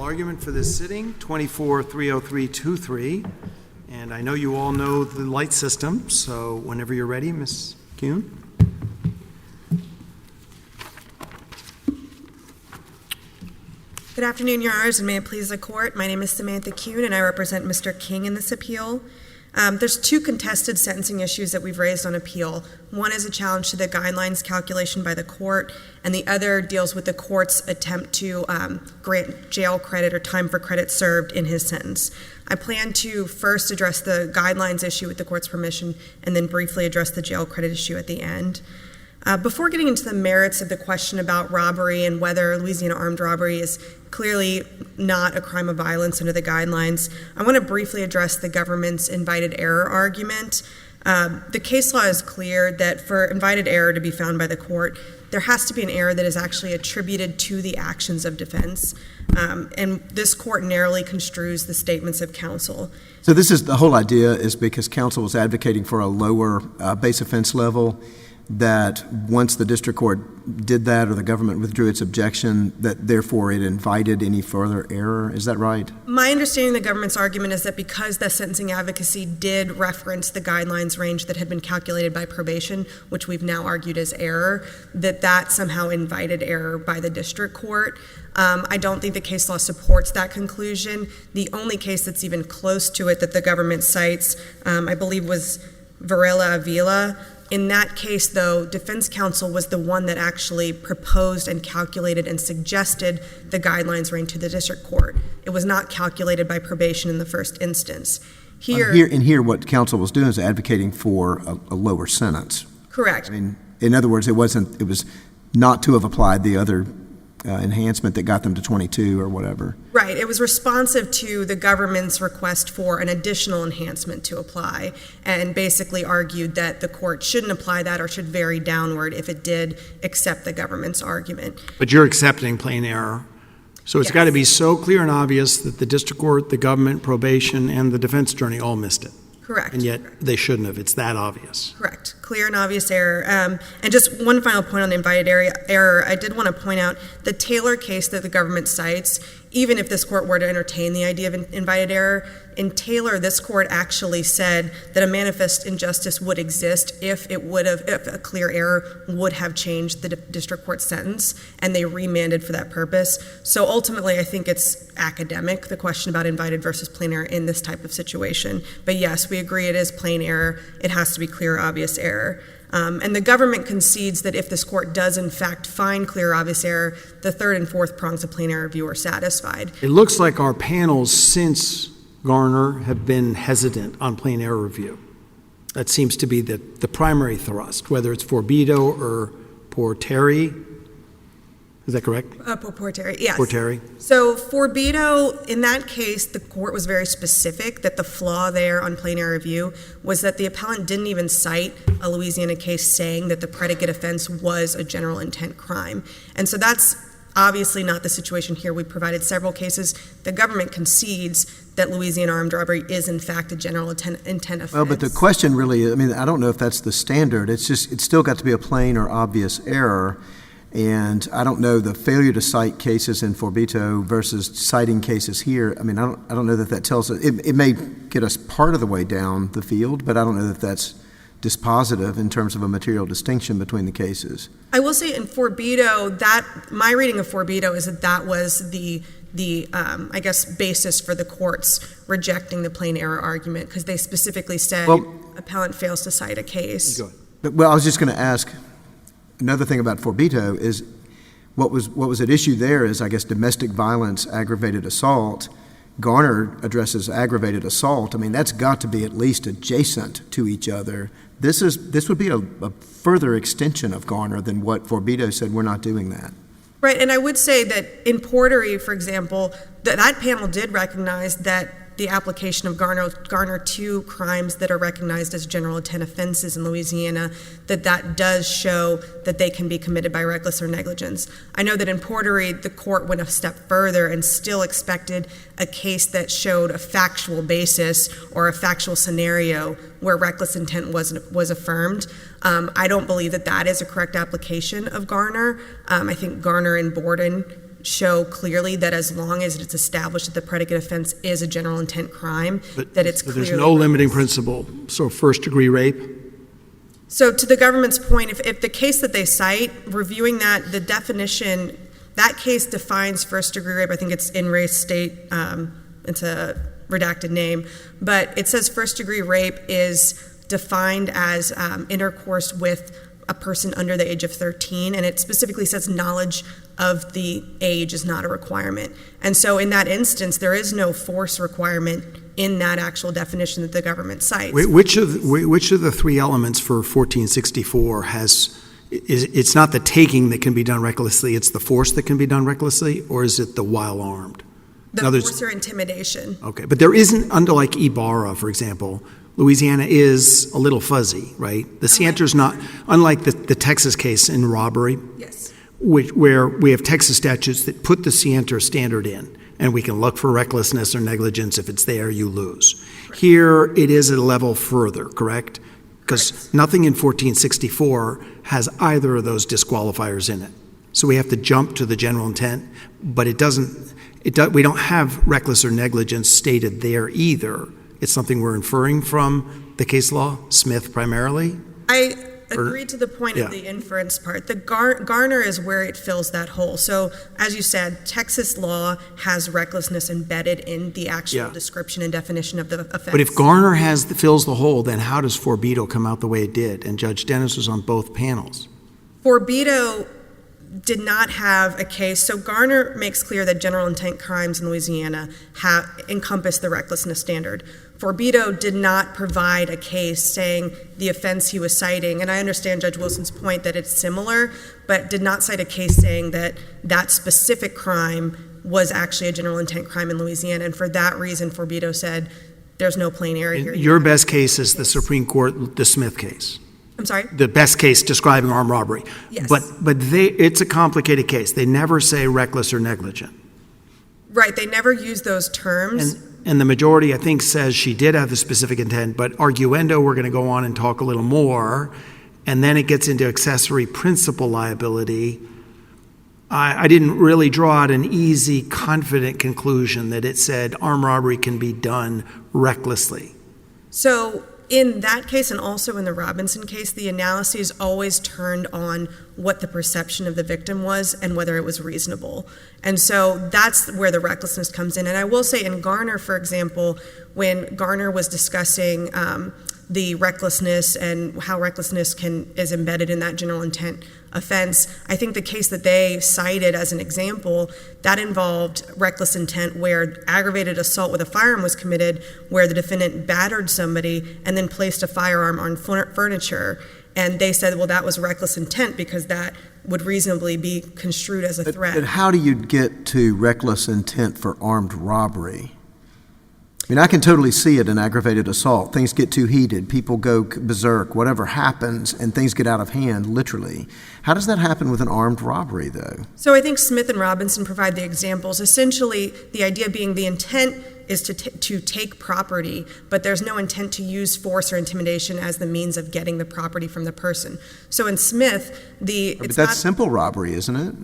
Argument for this sitting, 24-30323. And I know you all know the light system, so whenever you're ready, Ms. Kuhn. Good afternoon, Your Honors, and may it please the Court. My name is Samantha Kuhn, and I represent Mr. King in this appeal. There's two contested sentencing issues that we've raised on appeal. One is a challenge to the guidelines calculation by the court, and the other deals with the court's attempt to grant jail credit or time for credit served in his sentence. I plan to first address the guidelines issue with the court's permission, and then briefly address the jail credit issue at the end. Before getting into the merits of the question about robbery and whether Louisiana armed robbery is clearly not a crime of violence under the guidelines, I want to briefly address the government's invited error argument. The case law is clear that for invited error to be found by the court, there has to be an error that is actually attributed to the actions of defense. And this court narrowly construes the statements of counsel. So this is the whole idea is because counsel was advocating for a lower base offense level, that once the district court did that or the government withdrew its objection, that therefore it invited any further error. Is that right? My understanding of the government's argument is that because the sentencing advocacy did reference the guidelines range that had been calculated by probation, which we've now argued as error, that somehow invited error by the district court. I don't think the case law supports that conclusion. The only case that's even close to it that the government cites, I believe, was Varela Avila. In that case, though, defense counsel was the one that actually proposed and calculated and suggested the guidelines range to the district court. It was not calculated by probation in the first instance. Here, what counsel was doing is advocating for a lower sentence. Correct. I mean, in other words, it was not to have applied the other enhancement that got them to 22 or whatever. Right. It was responsive to the government's request for an additional enhancement to apply, and basically argued that the court shouldn't apply that or should vary downward if it did accept the government's argument. But you're accepting plain error. So it's got to be so clear and obvious that the district court, the government, probation, and the defense attorney all missed it. Correct. And yet they shouldn't have. It's that obvious. Correct. Clear and obvious error. And just one final point on the invited error, I did want to point out the Taylor case that the government cites, even if this court were to entertain the idea of invited error, in Taylor, this court actually said that a manifest injustice would exist if a clear error would have changed the district court sentence, and they remanded for that purpose. So ultimately, I think it's academic, the question about invited versus plain error in this type of situation. But yes, we agree it is plain error. It has to be clear, obvious error. And the government concedes that if this court does in fact find clear, obvious error, the third and fourth prongs of plain error review are satisfied. It looks like our panels since Garner have been hesitant on plain error review. That seems to be the primary thrust, whether it's Forbido or Porteri. Is that correct? Porteri, yes. Porteri. So Forbido, in that case, the court was very specific that the flaw there on plain error review was that the appellant didn't even cite a Louisiana case saying that the predicate offense was a general intent crime. And so that's obviously not the situation here. We provided several cases. The government concedes that Louisiana armed robbery is in fact a general intent offense. Well, but the question really, I mean, I don't know if that's the standard. It's still got to be a plain or obvious error. And I don't know the failure to cite cases in Forbido versus citing cases here. I mean, I don't know that tells us. It may get us part of the way down the field, but I don't know that that's dispositive in terms of a material distinction between the cases. I will say in Forbido, my reading of Forbido is that was the I guess basis for the courts rejecting the plain error argument, because they specifically said appellant fails to cite a case. Well, I was just going to ask. Another thing about Forbido is what was at issue there is, I guess, domestic violence, aggravated assault. Garner addresses aggravated assault. I mean, that's got to be at least adjacent to each other. This would be a further extension of Garner than what Forbido said. We're not doing that. Right, and I would say that in Portery, for example, that panel did recognize that the application of Garner to crimes that are recognized as general intent offenses in Louisiana, that does show that they can be committed by reckless or negligence. I know that in Portery, the court went a step further and still expected a case that showed a factual basis or a factual scenario where reckless intent was affirmed. I don't believe that is a correct application of Garner. I think Garner and Borden show clearly that as long as it's established that the predicate offense is a general intent crime, that it's So clearly... there's no limiting principle. So first-degree rape? So to the government's point, if the case that they cite, reviewing that, the definition, that case defines first-degree rape. I think it's in race state. It's a redacted name. But it says first-degree rape is defined as intercourse with a person under the age of 13, and it specifically says knowledge of the age is not a requirement. And so in that instance, there is no force requirement in that actual definition that the government cites. Which of the three elements for 1464 it's not the taking that can be done recklessly, it's the force that can be done recklessly, or is it the while armed? The force or intimidation. Okay, but there isn't, under like Ibarra, for example, Louisiana is a little fuzzy, right? The scienter's not, unlike the Texas case in robbery, Yes. where we have Texas statutes that put the scienter standard in, and we can look for recklessness or negligence. If it's there, you lose. Right. Here, it is a level further, correct? Because nothing in 1464 has either of those disqualifiers in it. So we have to jump to the general intent, but we don't have reckless or negligence stated there either. It's something we're inferring from the case law, Smith primarily? I agree to the point of the inference part. The Garner is where it fills that hole. So, as you said, Texas law has recklessness embedded in the actual description and definition of the offense. But if Garner fills the hole, then how does Forbido come out the way it did? And Judge Dennis was on both panels. Forbido did not have a case. So Garner makes clear that general intent crimes in Louisiana encompass the recklessness standard. Forbido did not provide a case saying the offense he was citing, and I understand Judge Wilson's point that it's similar, but did not cite a case saying that that specific crime was actually a general intent crime in Louisiana, and for that reason, Forbido said there's no plain error here. Your best case is the Supreme Court, the Smith case. I'm sorry? The best case describing armed robbery. Yes. But it's a complicated case. They never say reckless or negligent. Right, they never use those terms. And the majority, I think, says she did have the specific intent, but arguendo, we're going to go on and talk a little more, and then it gets into accessory principal liability. I didn't really draw out an easy, confident conclusion that it said armed robbery can be done recklessly. So in that case, and also in the Robinson case, the analyses always turned on what the perception of the victim was and whether it was reasonable. And so that's where the recklessness comes in. And I will say in Garner, for example, when Garner was discussing the recklessness and how recklessness is embedded in that general intent offense, I think the case that they cited as an example, that involved reckless intent where aggravated assault with a firearm was committed, where the defendant battered somebody and then placed a firearm on furniture. And they said, well, that was reckless intent because that would reasonably be construed as a threat. But how do you get to reckless intent for armed robbery? I mean, I can totally see it in aggravated assault. Things get too heated, people go berserk, whatever happens, and things get out of hand, literally. How does that happen with an armed robbery, though? So I think Smith and Robinson provide the examples. Essentially, the idea being the intent is to take property, but there's no intent to use force or intimidation as the means of getting the property from the person. So in Smith, But that's simple robbery, isn't it?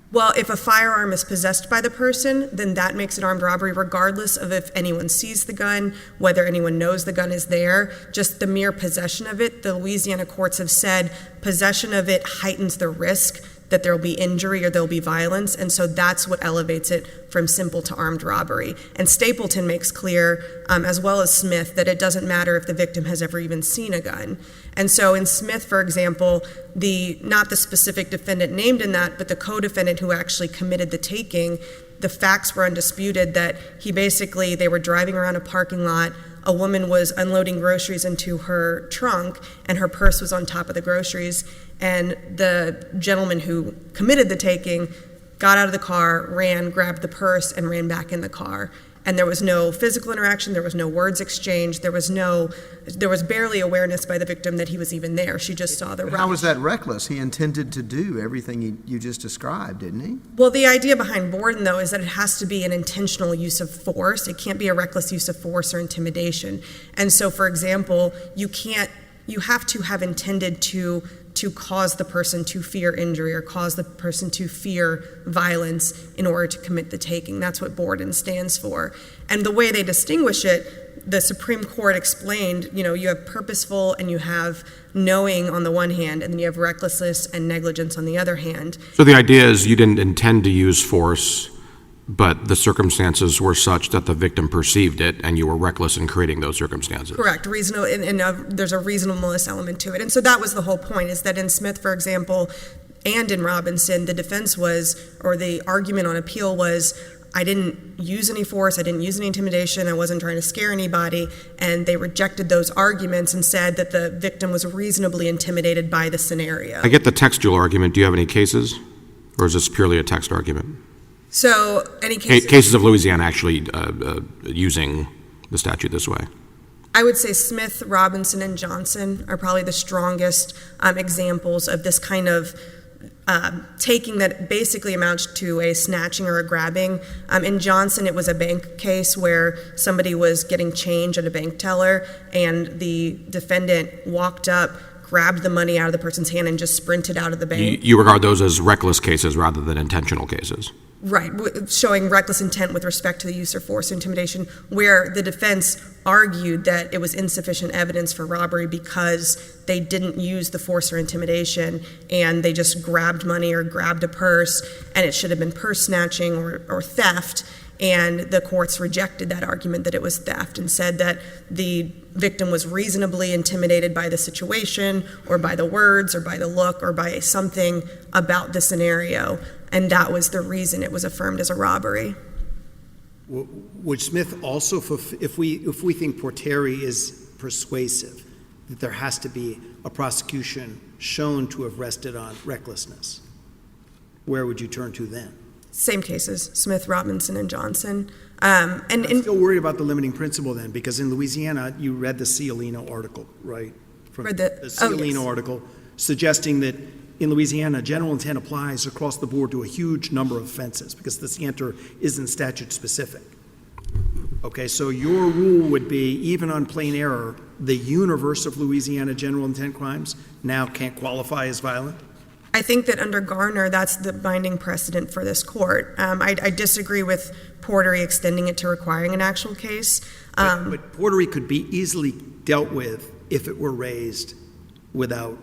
Well, if a firearm is possessed by the person, then that makes it armed robbery regardless of if anyone sees the gun, whether anyone knows the gun is there. Just the mere possession of it, the Louisiana courts have said possession of it heightens the risk that there will be injury or there will be violence, and so that's what elevates it from simple to armed robbery. And Stapleton makes clear, as well as Smith, that it doesn't matter if the victim has ever even seen a gun. And so in Smith, for example, not the specific defendant named in that, but the co-defendant who actually committed the taking, the facts were undisputed that they were driving around a parking lot, a woman was unloading groceries into her trunk, and her purse was on top of the groceries, and the gentleman who committed the taking got out of the car, ran, grabbed the purse, and ran back in the car. And there was no physical interaction, there was no words exchanged, there was barely awareness by the victim that he was even there. She just saw the rush. How was that reckless? He intended to do everything you just described, didn't he? Well, the idea behind Borden, though, is that it has to be an intentional use of force. It can't be a reckless use of force or intimidation. And so, for example, you have to have intended to to cause the person to fear injury or cause the person to fear violence in order to commit the taking. That's what Borden stands for. And the way they distinguish it, the Supreme Court explained, you have purposeful and you have knowing on the one hand, and then you have recklessness and negligence on the other hand. So the idea is you didn't intend to use force, but the circumstances were such that the victim perceived it, and you were reckless in creating those circumstances. Correct. Reasonable, and there's a reasonableness element to it. And so that was the whole point, is that in Smith, for example, and in Robinson, the defense was, or the argument on appeal was, I didn't use any force, I didn't use any intimidation, I wasn't trying to scare anybody, and they rejected those arguments and said that the victim was reasonably intimidated by the scenario. I get the textual argument. Do you have any cases, or is this purely a text argument? So, any cases? Cases of Louisiana actually using the statute this way. I would say Smith, Robinson, and Johnson are probably the strongest examples of this kind of taking that basically amounts to a snatching or a grabbing. In Johnson, it was a bank case where somebody was getting change at a bank teller, and the defendant walked up, grabbed the money out of the person's hand, and just sprinted out of the bank. You regard those as reckless cases rather than intentional cases. Right, showing reckless intent with respect to the use of force or intimidation, where the defense argued that it was insufficient evidence for robbery because they didn't use the force or intimidation and they just grabbed money or grabbed a purse, and it should have been purse snatching or theft. And the courts rejected that argument that it was theft and said that the victim was reasonably intimidated by the situation or by the words or by the look or by something about the scenario. And that was the reason it was affirmed as a robbery. Would Smith also, if we think Porteri is persuasive, that there has to be a prosecution shown to have rested on recklessness, where would you turn to then? Same cases, Smith, Robinson, and Johnson. I'm still worried about the limiting principle then, because in Louisiana, you read the Cialino article, right? The Cialino article, suggesting that in Louisiana, general intent applies across the board to a huge number of offenses because the scienter isn't statute specific. Okay, so your rule would be, even on plain error, the universe of Louisiana general intent crimes now can't qualify as violent? I think that under Garner, that's the binding precedent for this court. I disagree with Portery extending it to requiring an actual case. But Portery could be easily dealt with if it were raised without,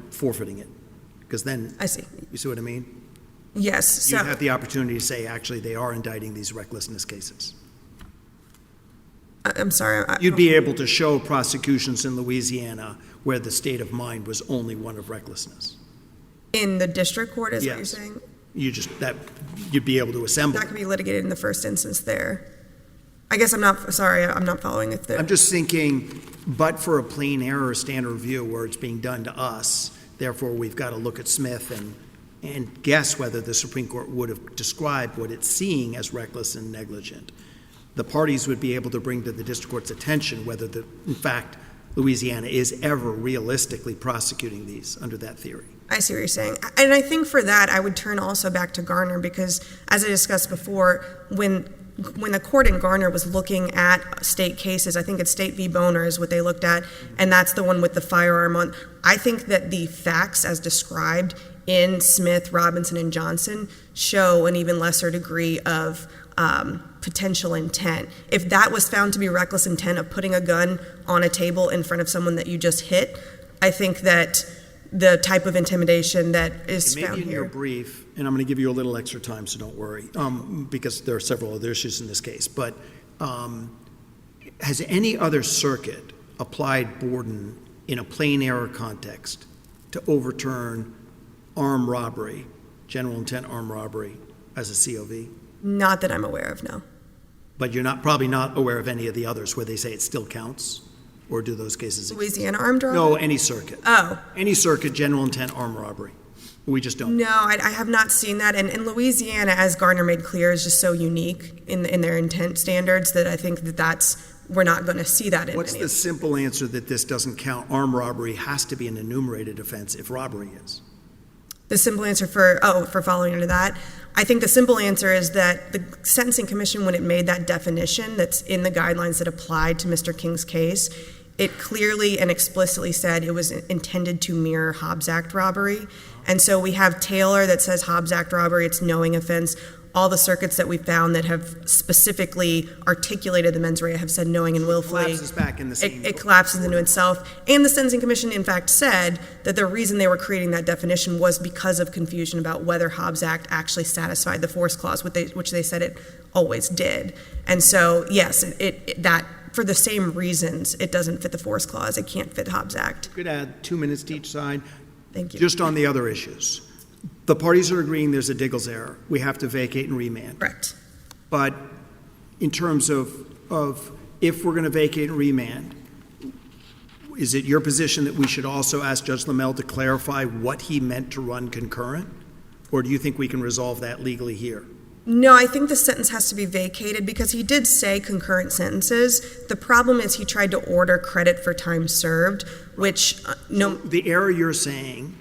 forfeiting it. Because then, I see. You see what I mean? Yes. So you have the opportunity to say, actually, they are indicting these recklessness cases. I'm sorry. You'd be able to show prosecutions in Louisiana where the state of mind was only one of recklessness. In the district court, is Yes. what you're saying? You'd be able to assemble. That could be litigated in the first instance there. I guess I'm not following it there. I'm just thinking, but for a plain error standard review where it's being done to us, therefore we've got to look at Smith and guess whether the Supreme Court would have described what it's seeing as reckless and negligent. The parties would be able to bring to the district court's attention whether, in fact, Louisiana is ever realistically prosecuting these under that theory. I see what you're saying. And I think for that, I would turn also back to Garner because, as I discussed before, when the court in Garner was looking at state cases, I think it's State v. Boner is what they looked at, and that's the one with the firearm on. I think that the facts as described in Smith, Robinson, and Johnson show an even lesser degree of potential intent. If that was found to be reckless intent of putting a gun on a table in front of someone that you just hit, I think that the type of intimidation that is found here. Maybe in your brief, and I'm going to give you a little extra time, so don't worry, because there are several other issues in this case, but has any other circuit applied Borden in a plain error context to overturn armed robbery, general intent armed robbery, as a COV? Not that I'm aware of, no. But you're probably not aware of any of the others where they say it still counts? Or do those cases exist? Louisiana armed robbery? No, any circuit. Oh. Any circuit, general intent armed robbery. We just don't. No, I have not seen that. And Louisiana, as Garner made clear, is just so unique in their intent standards that I think that we're not going to see that in What's many the simple answer that this doesn't count? Armed robbery has to be an enumerated offense if robbery is. The simple answer for following into that, I think the simple answer is that the Sentencing Commission, when it made that definition that's in the guidelines that applied to Mr. King's case, it clearly and explicitly said it was intended to mirror Hobbs Act robbery. And so we have Taylor that says Hobbs Act robbery, it's knowing offense. All the circuits that we found that have specifically articulated the mens rea have said knowing and willfully. Collapses back in the same. It collapses into itself. And the Sentencing Commission, in fact, said that the reason they were creating that definition was because of confusion about whether Hobbs Act actually satisfied the force clause, which they said it always did. And so, yes, that for the same reasons, it doesn't fit the force clause. It can't fit Hobbs Act. Could add 2 minutes to each side. Thank you. Just on the other issues. The parties are agreeing there's a Diggles error. We have to vacate and remand. Correct. But in terms of if we're going to vacate and remand, is it your position that we should also ask Judge Lamel to clarify what he meant to run concurrent? Or do you think we can resolve that legally here? No, I think the sentence has to be vacated because he did say concurrent sentences. The problem is he tried to order credit for time served, which The error you're saying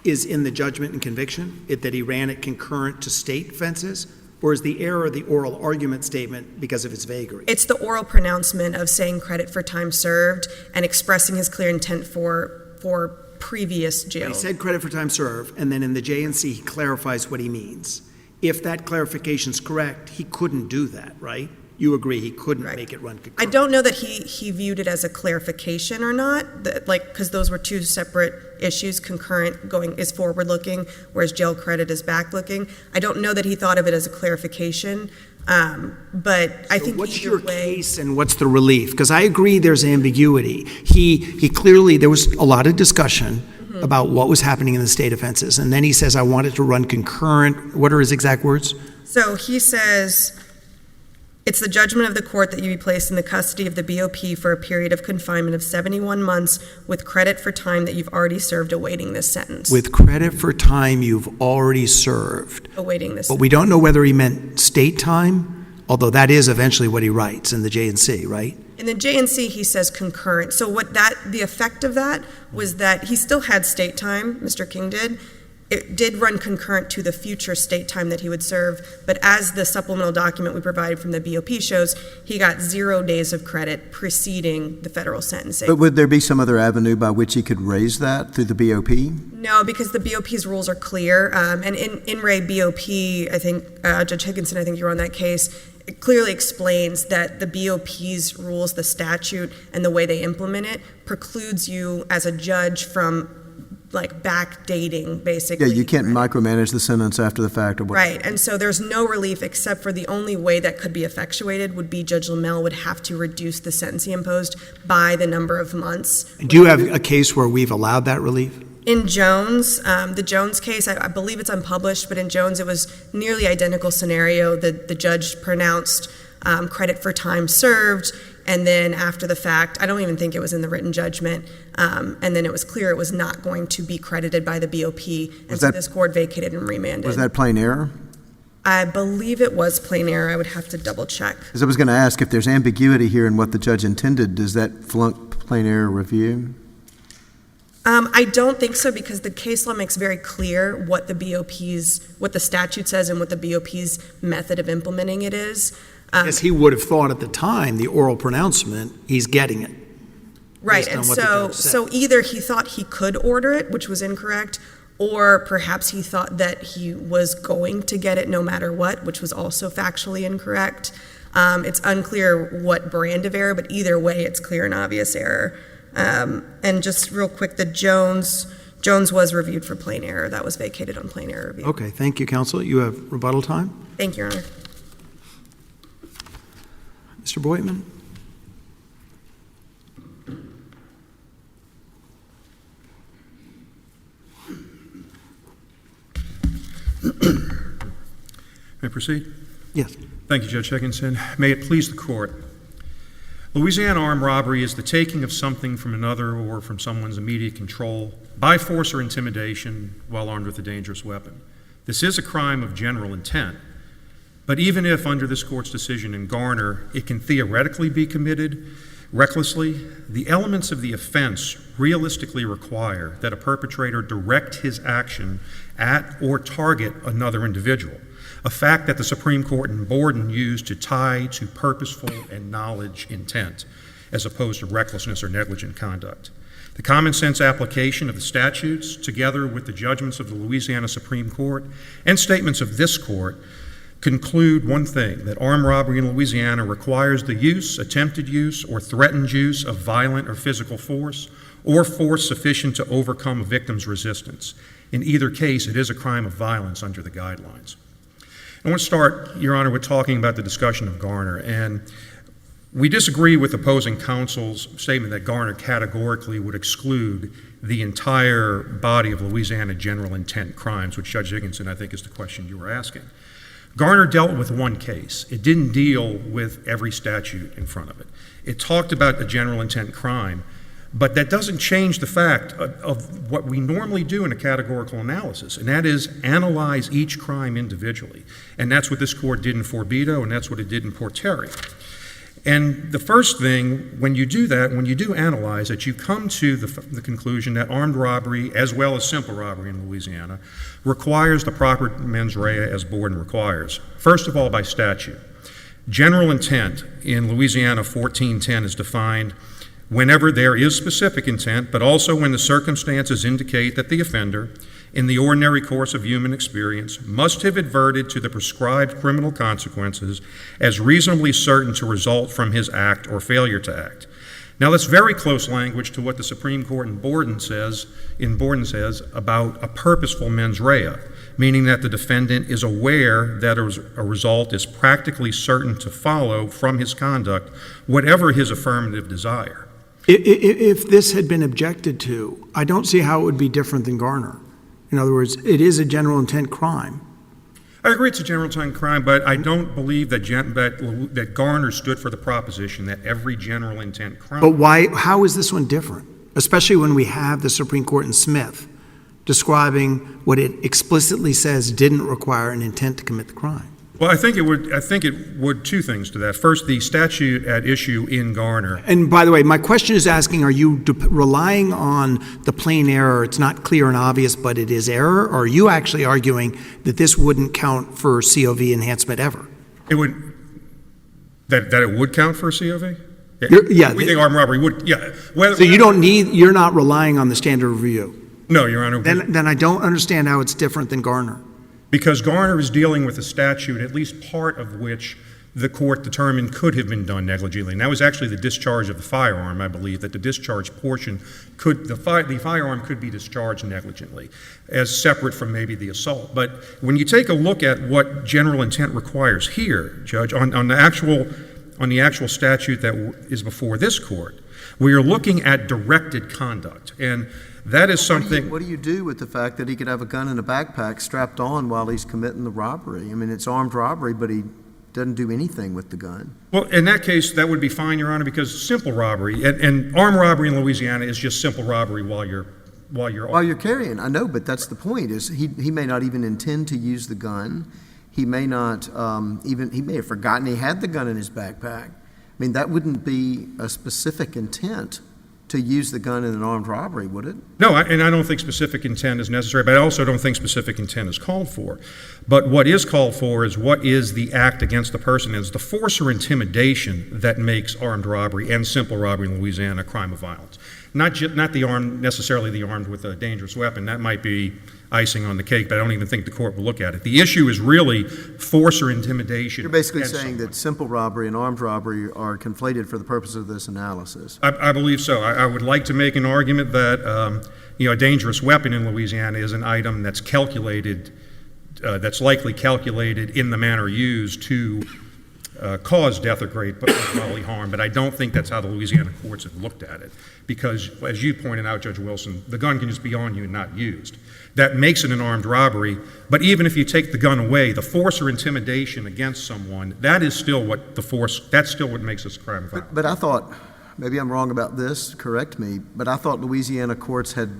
is in the judgment and conviction, that he ran it concurrent to state offenses? Or is the error the oral argument statement because of its vagary? It's the oral pronouncement of saying credit for time served and expressing his clear intent for previous jail. He said credit for time served, and then in the J&C he clarifies what he means. If that clarification's correct, he couldn't do that, right? You agree he couldn't make it run concurrent? I don't know that he viewed it as a clarification or not, because those were two separate issues. Concurrent is forward-looking, whereas jail credit is back-looking. I don't know that he thought of it as a clarification, but I think what's either your way, case and what's the relief? Because I agree there's ambiguity. He clearly, there was a lot of discussion about what was happening in the state offenses, and then he says, I want it to run concurrent. What are his exact words? So he says, it's the judgment of the court that you be placed in the custody of the BOP for a period of confinement of 71 months with credit for time that you've already served awaiting this sentence. With credit for time you've already served. Awaiting this But we don't know whether he meant state time, although that is eventually what he writes in the J&C, right? In the J&C, he says concurrent. So the effect of that was that he still had state time, Mr. King did. It did run concurrent to the future state time that he would serve, but as the supplemental document we provided from the BOP shows, he got 0 days of credit preceding the federal sentencing. But would there be some other avenue by which he could raise that through the BOP? No, because the BOP's rules are clear, and in Ray BOP, I think, Judge Higginson, I think you were on that case, it clearly explains that the BOP's rules, the statute, and the way they implement it precludes you as a judge from backdating, basically. Yeah, you can't micromanage the sentence after the fact or whatever. Right, and so there's no relief except for the only way that could be effectuated would be Judge Lamel would have to reduce the sentence he imposed by the number of months. Do you have a case where we've allowed that relief? In Jones, the Jones case, I believe it's unpublished, but in Jones it was nearly identical scenario. The judge pronounced credit for time served, and then after the fact, I don't even think it was in the written judgment, and then it was clear it was not going to be credited by the BOP, and so this court vacated and remanded. Was that plain error? I believe it was plain error. I would have to double check. Because I was going to ask, if there's ambiguity here in what the judge intended, does that flunk plain error review? I don't think so, because the case law makes very clear what the statute says and what the BOP's method of implementing it is. Yes, he would have thought at the time, the oral pronouncement, he's getting it. Right, and so either he thought he could order it, which was incorrect, or perhaps he thought that he was going to get it no matter what, which was also factually incorrect. It's unclear what brand of error, but either way, it's clear and obvious error. And just real quick, the Jones was reviewed for plain error. That was vacated on plain error review. Okay, thank you, counsel. You have rebuttal time. Thank you, Your Honor. Mr. Boitmann? May I proceed? Yes. Thank you, Judge Higginson. May it please the court. Louisiana armed robbery is the taking of something from another or from someone's immediate control by force or intimidation while armed with a dangerous weapon. This is a crime of general intent, but even if, under this court's decision in Garner, it can theoretically be committed recklessly, the elements of the offense realistically require that a perpetrator direct his action at or target another individual, a fact that the Supreme Court in Borden used to tie to purposeful and knowledge intent. as opposed to recklessness or negligent conduct. The common sense application of the statutes, together with the judgments of the Louisiana Supreme Court and statements of this court, conclude one thing, that armed robbery in Louisiana requires the use, attempted use, or threatened use of violent or physical force, or force sufficient to overcome a victim's resistance. In either case, it is a crime of violence under the guidelines. I want to start, Your Honor, with talking about the discussion of Garner. And we disagree with opposing counsel's statement that Garner categorically would exclude the entire body of Louisiana general intent crimes, which Judge Higginson, I think, is the question you were asking. Garner dealt with one case. It didn't deal with every statute in front of it. It talked about a general intent crime, but that doesn't change the fact of what we normally do in a categorical analysis, and that is analyze each crime individually. And that's what this court did in Forbido, and that's what it did in Porteri. And the first thing, when you do that, when you do analyze it, you come to the conclusion that armed robbery, as well as simple robbery in Louisiana, requires the proper mens rea as Borden requires. First of all, by statute. General intent in Louisiana 1410 is defined whenever there is specific intent, but also when the circumstances indicate that the offender, in the ordinary course of human experience, must have adverted to the prescribed criminal consequences as reasonably certain to result from his act or failure to act. Now, that's very close language to what the Supreme Court in Borden says about a purposeful mens rea, meaning that the defendant is aware that a result is practically certain to follow from his conduct, whatever his affirmative desire. If this had been objected to, I don't see how it would be different than Garner. In other words, it is a general intent crime. I agree it's a general intent crime, but I don't believe that Garner stood for the proposition that every general intent crime... But why? How is this one different? Especially when we have the Supreme Court in Smith describing what it explicitly says didn't require an intent to commit the crime. Well, I think it would two things to that. First, the statute at issue in Garner. And by the way, my question is asking, are you relying on the plain error, it's not clear and obvious, but it is error, or are you actually arguing that this wouldn't count for COV enhancement ever? It would, that it would count for a COV? Yeah. We think armed robbery would, yeah. So you're not relying on the standard of review? No, Your Honor. Then I don't understand how it's different than Garner. Because Garner is dealing with a statute, at least part of which the court determined could have been done negligently. And that was actually the discharge of the firearm, I believe, that the discharge portion the firearm could be discharged negligently, as separate from maybe the assault. But when you take a look at what general intent requires here, Judge, on the actual statute that is before this court, we are looking at directed conduct. And that is something... What do you do with the fact that he could have a gun in a backpack strapped on while he's committing the robbery? I mean, it's armed robbery, but he doesn't do anything with the gun. Well, in that case, that would be fine, Your Honor, because simple robbery, and armed robbery in Louisiana is just simple robbery while you're carrying. I know, but that's the point, is he may not even intend to use the gun. He may not he may have forgotten he had the gun in his backpack. I mean, that wouldn't be a specific intent to use the gun in an armed robbery, would it? No, and I don't think specific intent is necessary, but I also don't think specific intent is called for. But what is called for is what is the act against the person, is the force or intimidation that makes armed robbery and simple robbery in Louisiana a crime of violence. Not necessarily the armed with a dangerous weapon. That might be icing on the cake, but I don't even think the court will look at it. The issue is really force or intimidation. You're basically saying that simple robbery and armed robbery are conflated for the purpose of this analysis. I believe so. I would like to make an argument that a dangerous weapon in Louisiana is an item that's calculated, that's likely calculated in the manner used to cause death or great bodily harm, but I don't think that's how the Louisiana courts have looked at it. Because, as you pointed out, Judge Wilson, the gun can just be on you and not used. That makes it an armed robbery, but even if you take the gun away, the force or intimidation against someone, that is still what that's still what makes this a crime of violence. But I thought, maybe I'm wrong about this, correct me, but I thought Louisiana courts had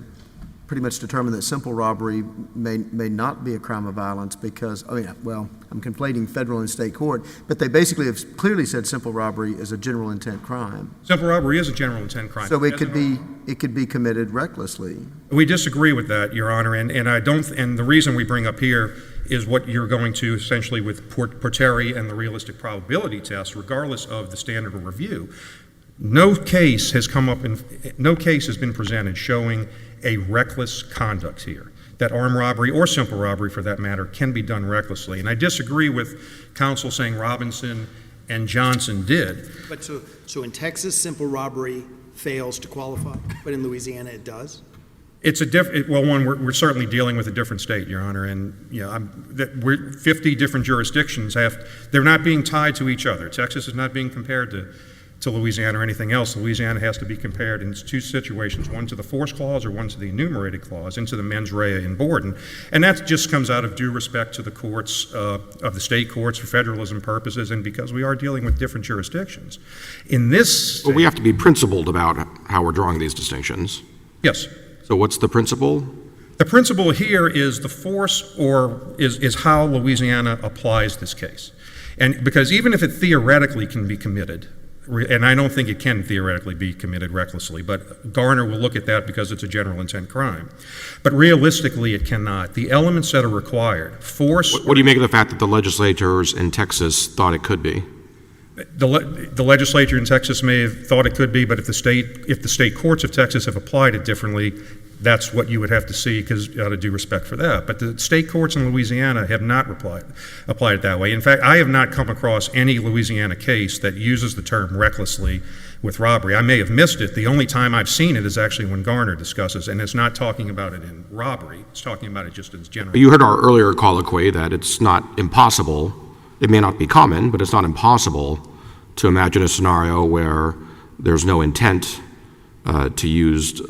pretty much determined that simple robbery may not be a crime of violence because, I'm conflating federal and state court, but they basically have clearly said simple robbery is a general intent crime. Simple robbery is a general intent crime. So it could be committed recklessly. We disagree with that, Your Honor, and the reason we bring up here is what you're going to essentially with Porteri and the realistic probability test, regardless of the standard of review. No case has been presented showing a reckless conduct here. That armed robbery, or simple robbery for that matter, can be done recklessly. And I disagree with counsel saying Robinson and Johnson did. But so in Texas, simple robbery fails to qualify, but in Louisiana it does? It's a we're certainly dealing with a different state, Your Honor, and we're 50 different jurisdictions they're not being tied to each other. Texas is not being compared to Louisiana or anything else. Louisiana has to be compared in two situations, one to the force clause or one to the enumerated clause, and to the mens rea in Borden. And that just comes out of due respect to the courts, of the state courts for federalism purposes, and because we are dealing with different jurisdictions. In this state, Well, we have to be principled about how we're drawing these distinctions. yes. So what's the principle? The principle here is the force, or is how Louisiana applies this case. And because even if it theoretically can be committed, and I don't think it can theoretically be committed recklessly, but Garner will look at that because it's a general intent crime. But realistically, it cannot. The elements that are required, force... What do you make of the fact that the legislators in Texas thought it could be? The legislature in Texas may have thought it could be, but if the state courts of Texas have applied it differently, that's what you would have to see, because out of due respect for that. But the state courts in Louisiana have not applied it that way. In fact, I have not come across any Louisiana case that uses the term recklessly with robbery. I may have missed it. The only time I've seen it is actually when Garner discusses, and it's not talking about it in robbery. It's talking about it just as general. You heard our earlier colloquy that it's not impossible. It may not be common, but it's not impossible to imagine a scenario where there's no intent to use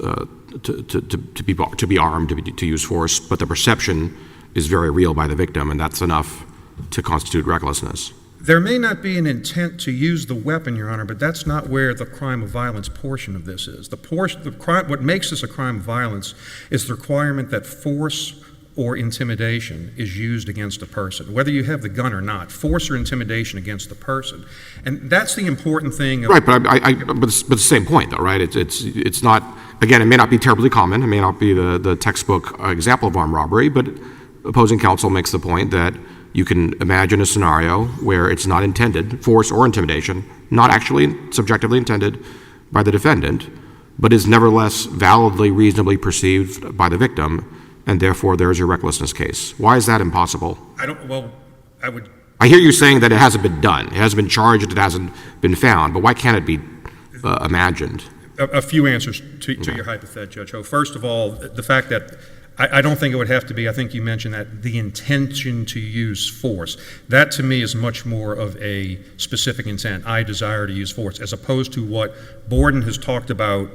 to be armed, to use force, but the perception is very real by the victim, and that's enough to constitute recklessness. There may not be an intent to use the weapon, Your Honor, but that's not where the crime of violence portion of this is. What makes this a crime of violence is the requirement that force or intimidation is used against a person, whether you have the gun or not, force or intimidation against the person. And that's the important thing. Right, but it's the same point, though, right? It's not, again, it may not be terribly common. It may not be the textbook example of armed robbery, but opposing counsel makes the point that you can imagine a scenario where it's not intended, force or intimidation, not actually subjectively intended by the defendant, but is nevertheless validly, reasonably perceived by the victim, and therefore there's your recklessness case. Why is that impossible? I hear you saying that it hasn't been done. It hasn't been charged, it hasn't been found, but why can't it be imagined? A few answers to your hypothesis, Judge Ho. First of all, the fact that I don't think it would have to be, I think you mentioned that, the intention to use force. That to me is much more of a specific intent. I desire to use force, as opposed to what Borden has talked about,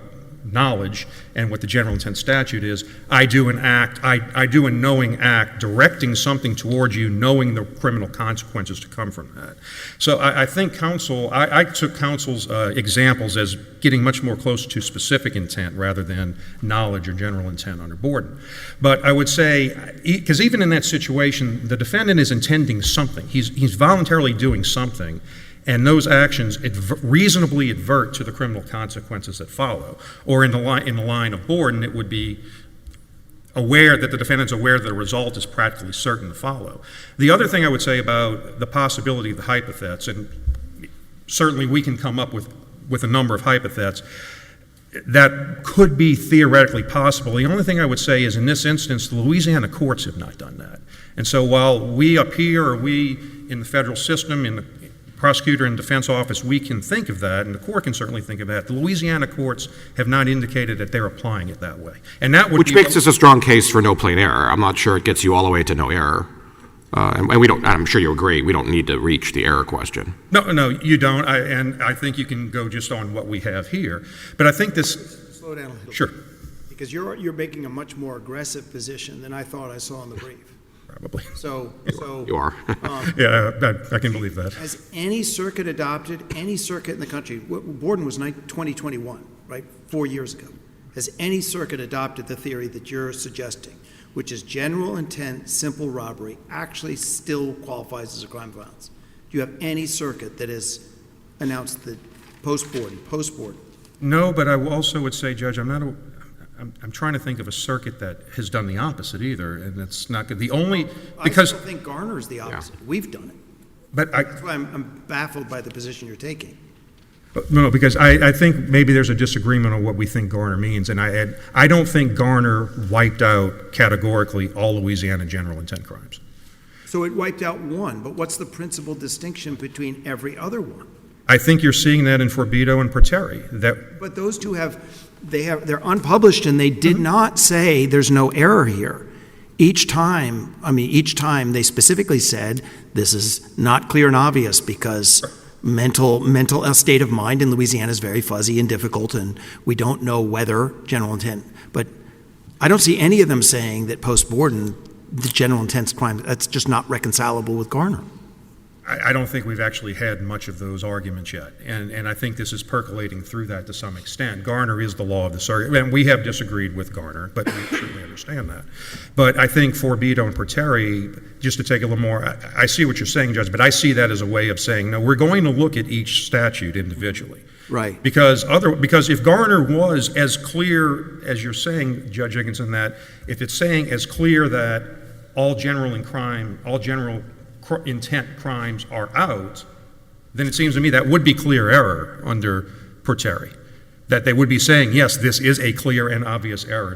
knowledge, and what the general intent statute is. I do an act, I do a knowing act, directing something towards you, knowing the criminal consequences to come from that. So I think counsel, I took counsel's examples as getting much more close to specific intent rather than knowledge or general intent under Borden. But I would say, because even in that situation, the defendant is intending something. He's voluntarily doing something, and those actions reasonably advert to the criminal consequences that follow. Or in the line of Borden, it would be aware that the defendant's aware that the result is practically certain to follow. The other thing I would say about the possibility of the hypothets, and certainly we can come up with a number of hypothets that could be theoretically possible. The only thing I would say is, in this instance, the Louisiana courts have not done that. And so while we up here, or we in the federal system, in the prosecutor and defense office, we can think of that, and the court can certainly think of that, the Louisiana courts have not indicated that they're applying it that way. And that would Which makes this a strong case for no plain error. I'm not sure it gets you all the way to no error. And we don't, I'm sure you agree, we don't need to reach the error question. No, you don't, and I think you can go just on what we have here. But I think this... Slow down a little. Sure. Because you're making a much more aggressive position than I thought I saw in the brief. Probably. So You are. Yeah, I can believe that. Has any circuit adopted, any circuit in the country, Borden was 2021, right, 4 years ago. Has any circuit adopted the theory that you're suggesting, which is general intent, simple robbery, actually still qualifies as a crime of violence? Do you have any circuit that has announced the post-Borden? No, but I also would say, Judge, I'm trying to think of a circuit that has done the opposite either, and it's not good. The only, because... I still think Garner's the opposite. Yeah. We've done it. But that's why I'm baffled by the position you're taking. No, because I think maybe there's a disagreement on what we think Garner means, and I don't think Garner wiped out categorically all Louisiana general intent crimes. So it wiped out one, but what's the principal distinction between every other one? I think you're seeing that in Forbito and Perteri. But those two they're unpublished, and they did not say there's no error here. Each time they specifically said this is not clear and obvious because mental state of mind in Louisiana is very fuzzy and difficult, and we don't know whether general intent. But I don't see any of them saying that post-Borden, the general intent crime, that's just not reconcilable with Garner. I don't think we've actually had much of those arguments yet, and I think this is percolating through that to some extent. Garner is the law of the circuit, and we have disagreed with Garner, but we certainly understand that. But I think Forbito and Perteri, just to take a little more, I see what you're saying, Judge, but I see that as a way of saying, no, we're going to look at each statute individually. Right. Because if Garner was as clear as you're saying, Judge Higginson, that if it's saying as clear that all general intent crimes are out, then it seems to me that would be clear error under Perteri. That they would be saying, yes, this is a clear and obvious error,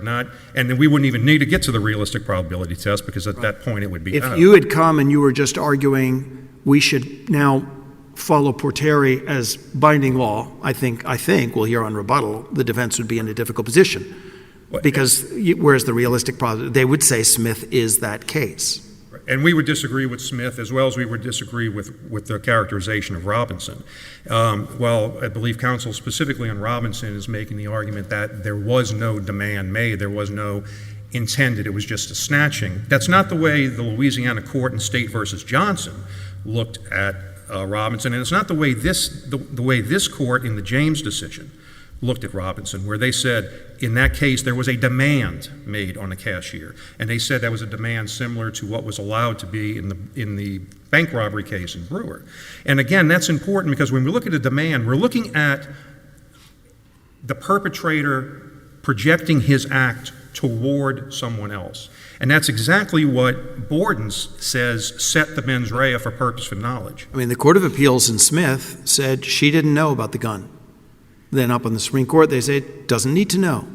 and then we wouldn't even need to get to the realistic probability test because at that point it would be out. If you had come and you were just arguing we should now follow Perteri as binding law, I think, well, here on rebuttal, the defense would be in a difficult position. Because whereas the realistic probability, they would say Smith is that case. And we would disagree with Smith as well as we would disagree with the characterization of Robinson. Well, I believe counsel specifically on Robinson is making the argument that there was no demand made, there was no intended, it was just a snatching. That's not the way the Louisiana court in State versus Johnson looked at Robinson, and it's not the way this court in the James decision looked at Robinson, where they said in that case there was a demand made on the cashier, and they said that was a demand similar to what was allowed to be in the bank robbery case in Brewer. And again, that's important because when we look at a demand, we're looking at the perpetrator projecting his act toward someone else. And that's exactly what Borden says set the mens rea for purposeful knowledge. I mean, the Court of Appeals in Smith said she didn't know about the gun. Then up on the Supreme Court, they say, doesn't need to know.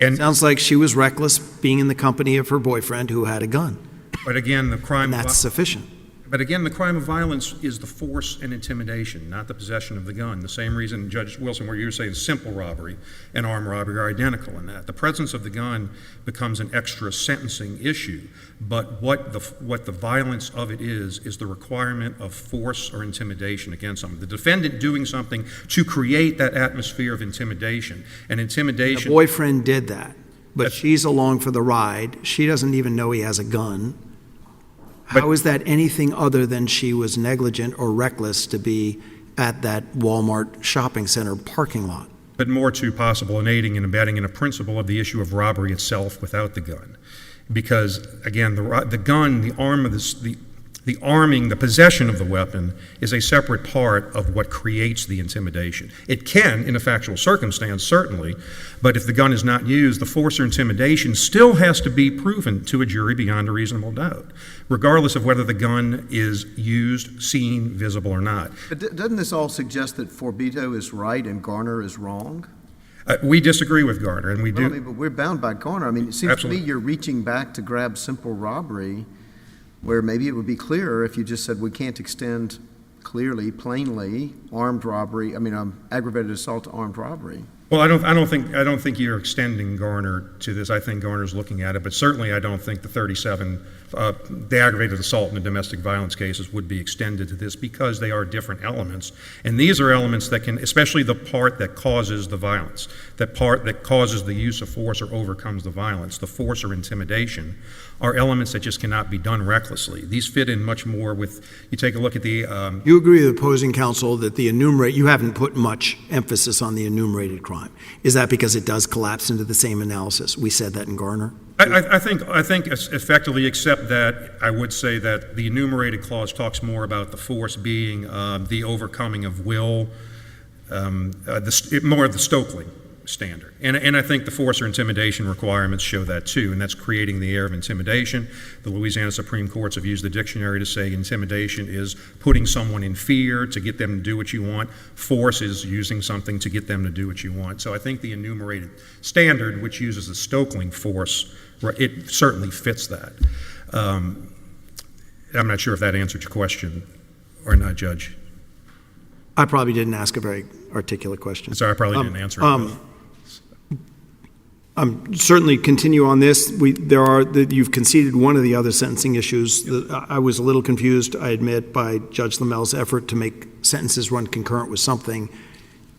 And sounds like she was reckless being in the company of her boyfriend who had a gun. But again, the crime... And that's sufficient. But again, the crime of violence is the force and intimidation, not the possession of the gun. The same reason, Judge Wilson, where you're saying simple robbery and armed robbery are identical in that. The presence of the gun becomes an extra sentencing issue, but what the violence of it is the requirement of force or intimidation against someone. The defendant doing something to create that atmosphere of intimidation. And intimidation... The boyfriend did that, but she's along for the ride. She doesn't even know he has a gun. How is that anything other than she was negligent or reckless to be at that Walmart shopping center parking lot? But more to possible in aiding and abetting in a principle of the issue of robbery itself without the gun. Because, again, the gun, the arming, the possession of the weapon is a separate part of what creates the intimidation. It can, in a factual circumstance, certainly, but if the gun is not used, the force or intimidation still has to be proven to a jury beyond a reasonable doubt, regardless of whether the gun is used, seen, visible, or not. But doesn't this all suggest that Forbito is right and Garner is wrong? We disagree with Garner, and we do. Well, I mean, but we're bound by Garner. I mean, it seems Absolutely. to me you're reaching back to grab simple robbery, where maybe it would be clearer if you just said we can't extend clearly, plainly, armed robbery. I mean, aggravated assault to armed robbery. Well, I don't think you're extending Garner to this. I think Garner's looking at it, but certainly I don't think the 37, the aggravated assault and the domestic violence cases would be extended to this because they are different elements. And these are elements that can, especially the part that causes the violence, that part that causes the use of force or overcomes the violence, the force or intimidation, are elements that just cannot be done recklessly. These fit in much more with, you take a look at the... You agree with opposing counsel that you haven't put much emphasis on the enumerated crime. Is that because it does collapse into the same analysis? We said that in Garner? I think effectively, except that I would say that the enumerated clause talks more about the force being the overcoming of will, more of the Stokely standard. And I think the force or intimidation requirements show that too, and that's creating the air of intimidation. The Louisiana Supreme Courts have used the dictionary to say intimidation is putting someone in fear to get them to do what you want. Force is using something to get them to do what you want. So I think the enumerated standard, which uses the Stokeling force, it certainly fits that. I'm not sure if that answered your question or not, Judge. I probably didn't ask a very articulate question. Sorry, I probably didn't answer it. Certainly continue on this. You've conceded one of the other sentencing issues. I was a little confused, I admit, by Judge Lamel's effort to make sentences run concurrent with something.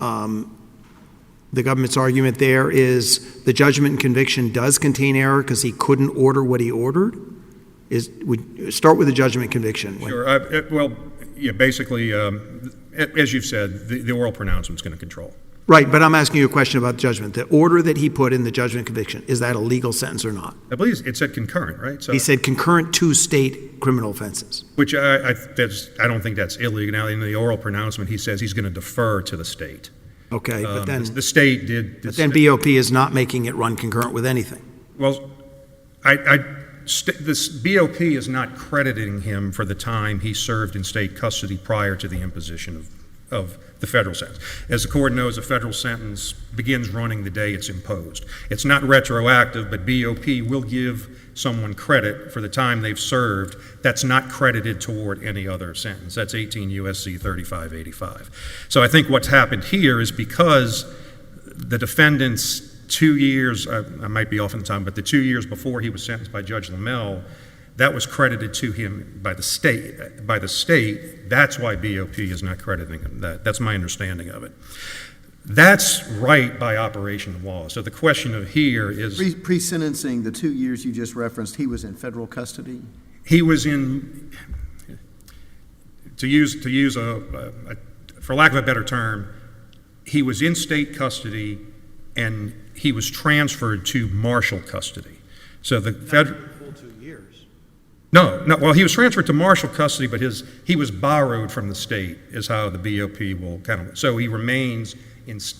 The government's argument there is the judgment and conviction does contain error because he couldn't order what he ordered. We start with the judgment and conviction. Sure. Well, yeah, basically, as you've said, the oral pronouncement's going to control. Right, but I'm asking you a question about judgment. The order that he put in the judgment and conviction, is that a legal sentence or not? I believe it said concurrent, right? So, he said concurrent to state criminal offenses. which I don't think that's illegal. Now, in the oral pronouncement, he says he's going to defer to the state. Okay, but then The state did. but then BOP is not making it run concurrent with anything. Well, this BOP is not crediting him for the time he served in state custody prior to the imposition of the federal sentence. As the court knows, a federal sentence begins running the day it's imposed. It's not retroactive, but BOP will give someone credit for the time they've served that's not credited toward any other sentence. That's 18 U.S.C. 3585. So I think what's happened here is because the defendant's 2 years, I might be off in time, but the 2 years before he was sentenced by Judge Lamel, that was credited to him by the state. That's why BOP is not crediting him. That's my understanding of it. That's right by operation of law. So the question of here is... Pre-sentencing, the 2 years you just referenced, he was in federal custody? He was in, to use for lack of a better term, he was in state custody and he was transferred to marshal custody. So the federal... Full 2 years. No. Well, he was transferred to marshal custody, but he was borrowed from the state, is how the BOP will kind of. So he remains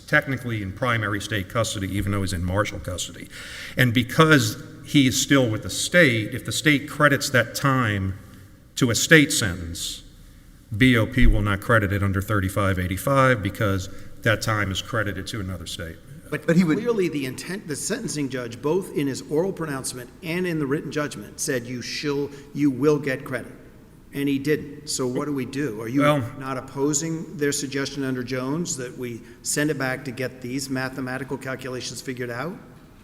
technically in primary state custody, even though he's in marshal custody. And because he is still with the state, if the state credits that time to a state sentence, BOP will not credit it under 3585 because that time is credited to another state. But he would, clearly the sentencing judge, both in his oral pronouncement and in the written judgment, said you will get credit. And he didn't. So what do we do? Are you not opposing their suggestion under Jones that we send it back to get these mathematical calculations figured out?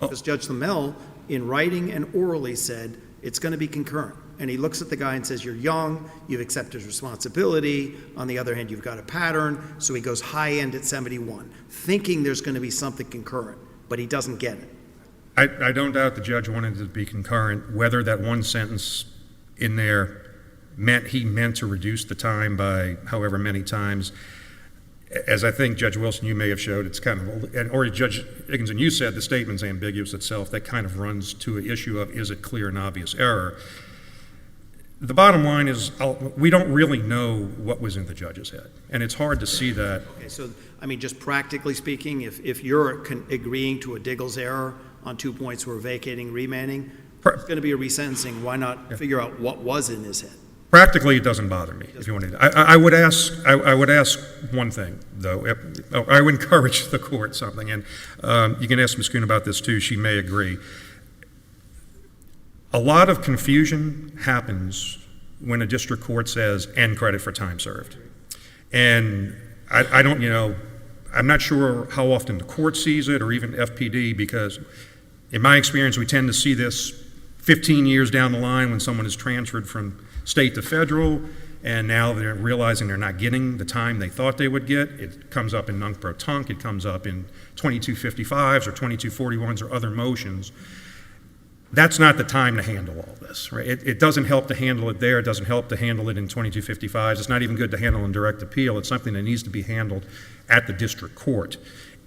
Because Judge Lamel, in writing and orally, said it's going to be concurrent. And he looks at the guy and says, you're young, you've accepted responsibility. On the other hand, you've got a pattern. So he goes high end at 71, thinking there's going to be something concurrent, but he doesn't get it. I don't doubt the judge wanted it to be concurrent. Whether that one sentence in there meant to reduce the time by however many times, as I think Judge Wilson, you may have showed, it's kind of, or Judge Higginson, you said the statement's ambiguous itself. That kind of runs to an issue of, is it clear and obvious error? The bottom line is we don't really know what was in the judge's head, and it's hard to see that. Okay, so, I mean, just practically speaking, if you're agreeing to a Diggles error on 2 points, we're vacating, remanding, it's going to be a resentencing. Why not figure out what was in his head? Practically, it doesn't bother me. If you want to, I would ask one thing though. I would encourage the court something, and you can ask Ms. Kuhn about this too. She may agree. A lot of confusion happens when a district court says "and credit for time served," and I don't, I'm not sure how often the court sees it or even FPD, because in my experience we tend to see this 15 years down the line when someone is transferred from state to federal, and now they're realizing they're not getting the time they thought they would get. It comes up in nunc pro tunc, it comes up in 2255s or 2241s or other motions. That's not the time to handle all this, right? It doesn't help to handle it there. It doesn't help to handle it in 2255s. It's not even good to handle in direct appeal. It's something that needs to be handled at the district court.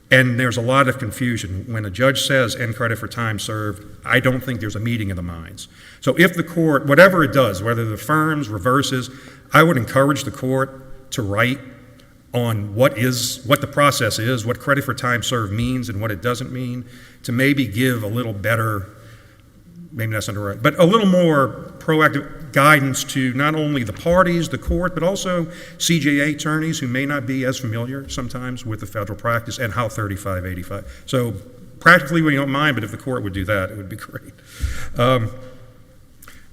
And there's a lot of confusion. When a judge says "and credit for time served," I don't think there's a meeting of the minds. So if the court, whatever it does, whether it affirms, reverses, I would encourage the court to write on what the process is, what credit for time served means and what it doesn't mean, to maybe give a little better, maybe that's not right, but a little more proactive guidance to not only the parties, the court, but also CJA attorneys who may not be as familiar sometimes with the federal practice and how 3585. So practically we don't mind, but if the court would do that, it would be great.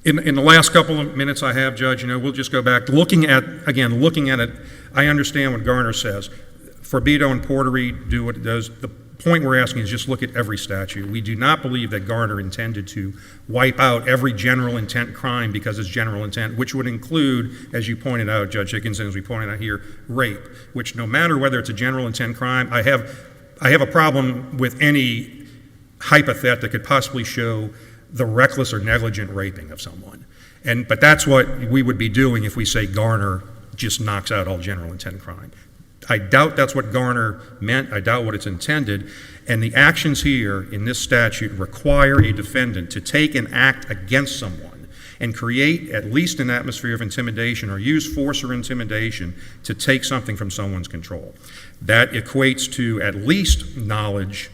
In the last couple of minutes I have, Judge, we'll just go back, looking at it, I understand what Garner says. Forbido and Portery do what it does. The point we're asking is just look at every statute. We do not believe that Garner intended to wipe out every general intent crime because it's general intent, which would include, as you pointed out, Judge Higginson, as we pointed out here, rape, which no matter whether it's a general intent crime, I have a problem with any hypothet that could possibly show the reckless or negligent raping of someone. But that's what we would be doing if we say Garner just knocks out all general intent crime. I doubt that's what Garner meant. I doubt what it's intended. And the actions here in this statute require a defendant to take an act against someone and create at least an atmosphere of intimidation or use force or intimidation to take something from someone's control. That equates to at least knowledge,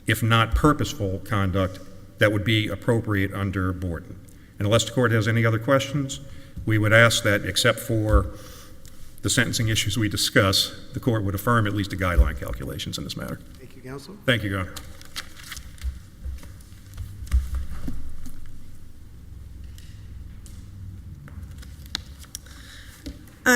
if not purposeful conduct, that would be appropriate under Boitmann. And unless the court has any other questions, we would ask that, except for the sentencing issues we discuss, the court would affirm at least the guideline calculations in this matter. Thank you, counsel. Thank you, Your Honor.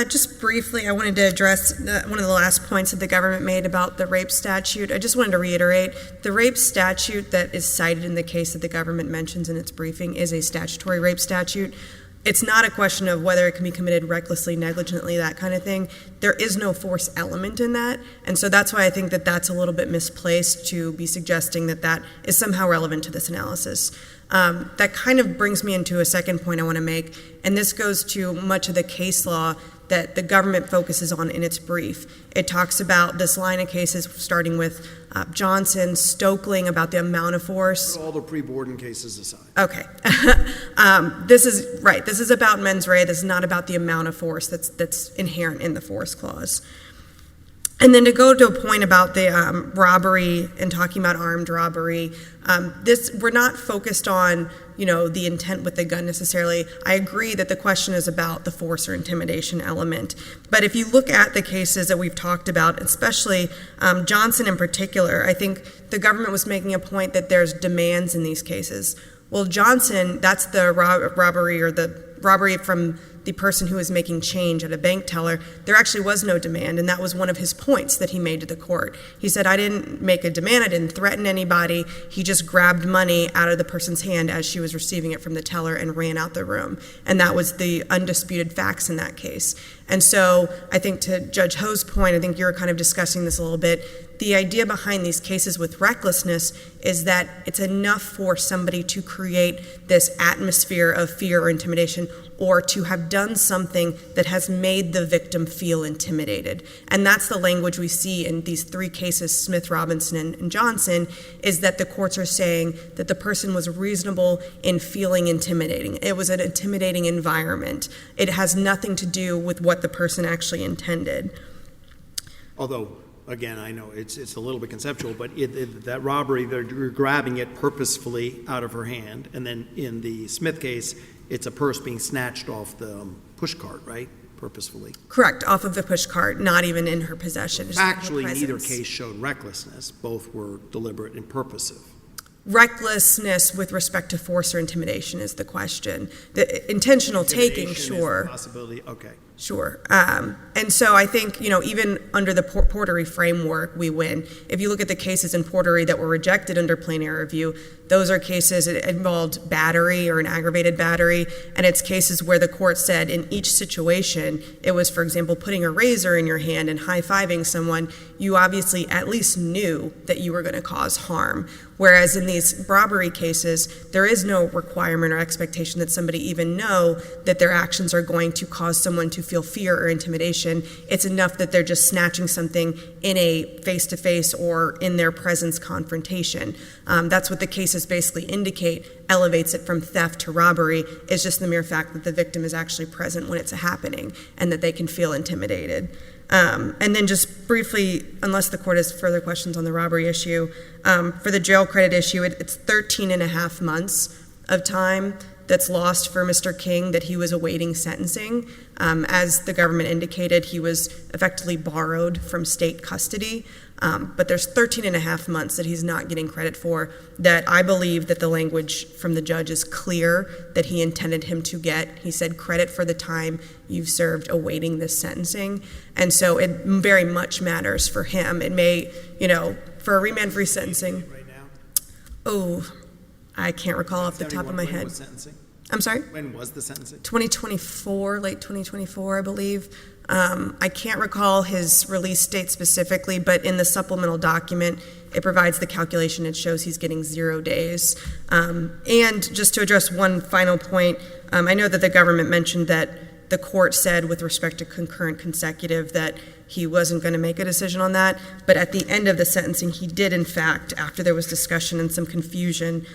Just briefly, I wanted to address one of the last points that the government made about the rape statute. I just wanted to reiterate, the rape statute that is cited in the case that the government mentions in its briefing is a statutory rape statute. It's not a question of whether it can be committed recklessly, negligently, that kind of thing. There is no force element in that, and so that's why I think that that's a little bit misplaced to be suggesting that that is somehow relevant to this analysis. That kind of brings me into a second point I want to make, and this goes to much of the case law that the government focuses on in its brief. It talks about this line of cases starting with Johnson, Stokeling, about the amount of force. Put all the pre-Borden cases aside. Okay. This is right. This is about mens rea. This is not about the amount of force that's inherent in the force clause. And then to go to a point about the robbery and talking about armed robbery, we're not focused on the intent with the gun necessarily. I agree that the question is about the force or intimidation element. But if you look at the cases that we've talked about, especially Johnson in particular, I think the government was making a point that there's demands in these cases. Well, Johnson, that's the robbery or the robbery from the person who was making change at a bank teller. There actually was no demand, and that was one of his points that he made to the court. He said, I didn't make a demand, I didn't threaten anybody, he just grabbed money out of the person's hand as she was receiving it from the teller and ran out the room. And that was the undisputed facts in that case. And so I think to Judge Ho's point, I think you're kind of discussing this a little bit, the idea behind these cases with recklessness is that it's enough for somebody to create this atmosphere of fear or intimidation, or to have done something that has made the victim feel intimidated. And that's the language we see in these three cases, Smith, Robinson, and Johnson, is that the courts are saying that the person was reasonable in feeling intimidating. It was an intimidating environment. It has nothing to do with what the person actually intended. Although, again, I know it's a little bit conceptual, but that robbery, they're grabbing it purposefully out of her hand, and then in the Smith case, it's a purse being snatched off the push cart, right? Purposefully. Correct, off of the push cart, not even in her possession. Actually, neither case showed recklessness. Both were deliberate and purposive. Recklessness with respect to force or intimidation is the question. The intentional taking, sure. Is the possibility, okay. Sure. And so I think, even under the Portery framework, we win. If you look at the cases in Portery that were rejected under plain error review, those are cases that involved battery or an aggravated battery, and it's cases where the court said in each situation, it was, for example, putting a razor in your hand and high-fiving someone, you obviously at least knew that you were going to cause harm. Whereas in these robbery cases, there is no requirement or expectation that somebody even know that their actions are going to cause someone to feel fear or intimidation. It's enough that they're just snatching something in a face-to-face or in their presence confrontation. That's what the cases basically indicate, elevates it from theft to robbery, is just the mere fact that the victim is actually present when it's happening and that they can feel intimidated. And then just briefly, unless the court has further questions on the robbery issue, for the jail credit issue, it's 13 and a half months of time that's lost for Mr. King that he was awaiting sentencing. As the government indicated, he was effectively borrowed from state custody. But there's 13 and a half months that he's not getting credit for that I believe that the language from the judge is clear that he intended him to get. He said credit for the time you've served awaiting this sentencing. And so it very much matters for him. It may, for a remand for resentencing. Right now? Oh, I can't recall off the top of my When head. was sentencing? I'm sorry? When was the sentencing? 2024, late 2024, I believe. I can't recall his release date specifically, but in the supplemental document, it provides the calculation. It shows he's getting 0 days. And just to address one final point, I know that the government mentioned that the court said with respect to concurrent consecutive that he wasn't going to make a decision on that. But at the end of the sentencing, he did, in fact, after there was discussion and some confusion,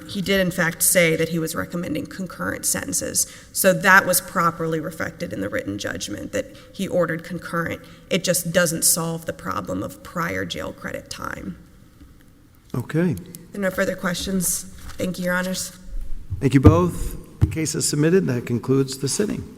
he did, in fact, say that he was recommending concurrent sentences. So that was properly reflected in the written judgment, that he ordered concurrent. It just doesn't solve the problem of prior jail credit time. Okay. There are no further questions. Thank you, Your Honors. Thank you both. The case is submitted. That concludes the sitting.